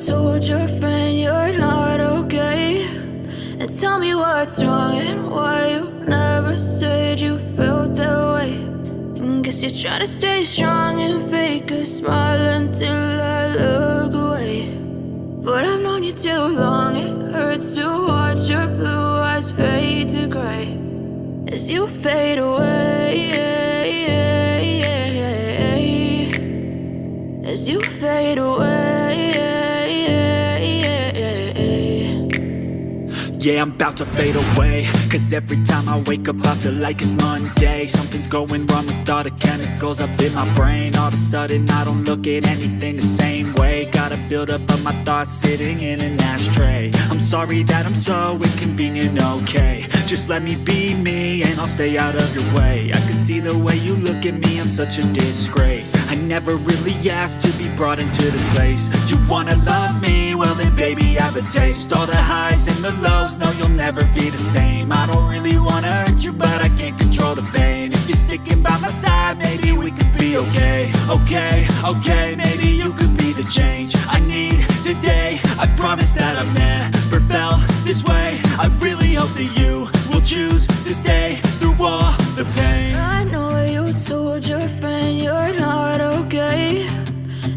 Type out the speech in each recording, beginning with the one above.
told your friend you're not okay, and tell me what's wrong and why you never said you felt that way. And guess you're trying to stay strong and fake a smile until I look away. But I've known you too long, it hurts to watch your blue eyes fade to gray as you fade away, as you fade away. Yeah, I'm about to fade away, cause every time I wake up I feel like it's Monday. Something's going wrong with all the chemicals up in my brain. All of a sudden I don't look at anything the same way. Got a buildup of my thoughts sitting in an ashtray. I'm sorry that I'm so inconvenient, okay. Just let me be me and I'll stay out of your way. I can see the way you look at me, I'm such a disgrace. I never really asked to be brought into this place. You wanna love me? Well then baby I have a taste. All the highs and the lows, no you'll never be the same. I don't really wanna hurt you but I can't control the pain. If you're sticking by my side maybe we could be okay. Okay, maybe you could be the change I need today. I promise that I've never felt this way. I really hope that you will choose to stay through all the pain. I know you told your friend you're not okay,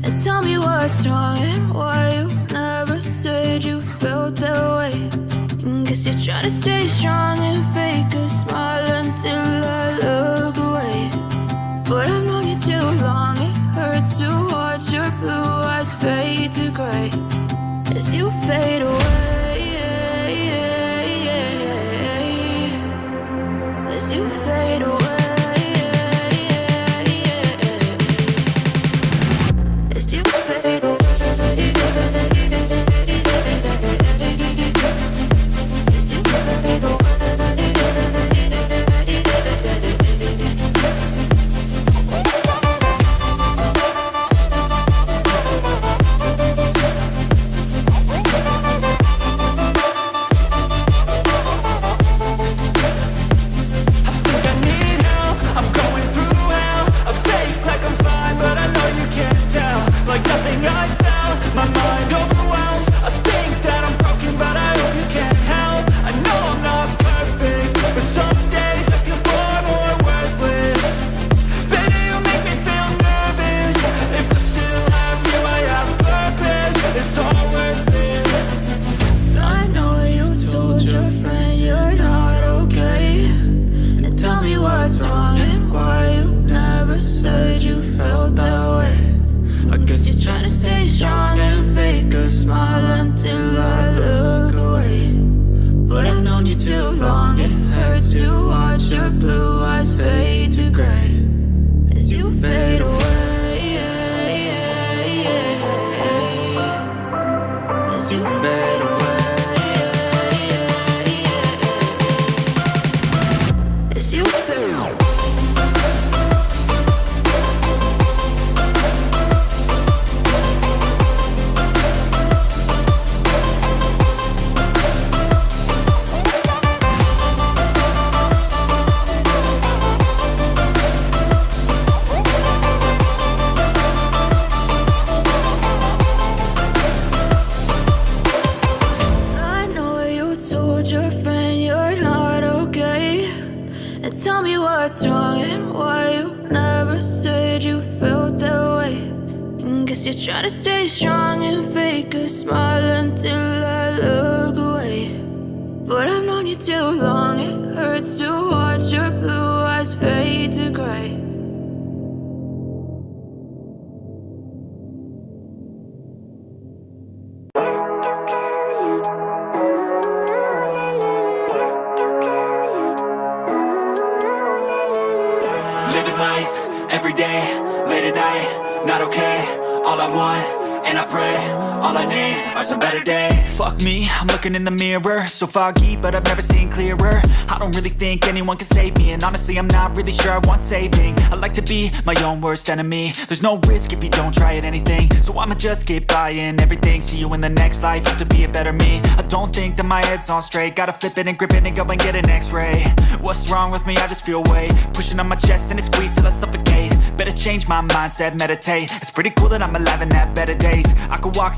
and tell me what's wrong and why you never said you felt that way. And guess you're trying to stay strong and fake a smile until I look away. But I've known you too long, it hurts to watch your blue eyes fade to gray as you fade away, as you fade away, as you fade away. You're trying to stay strong and fake a smile until I look away. But I've known you too long, it hurts to watch your blue eyes fade to gray. Living life, every day, late at night, not okay. All I want, and I pray, all I need are some better days. Fuck me, I'm looking in the mirror, so foggy, but I've never seen clearer. I don't really think anyone can save me, and honestly I'm not really sure I want saving. I like to be my own worst enemy. There's no risk if you don't try at anything, so I'ma just keep buying everything. See you in the next life, have to be a better me. I don't think that my head's on straight, gotta flip it and grip it and go and get an x-ray. What's wrong with me? I just feel weight pushing on my chest and it squeezes till I suffocate. Better change my mindset, meditate. It's pretty cool that I'm alive and have better days. I could walk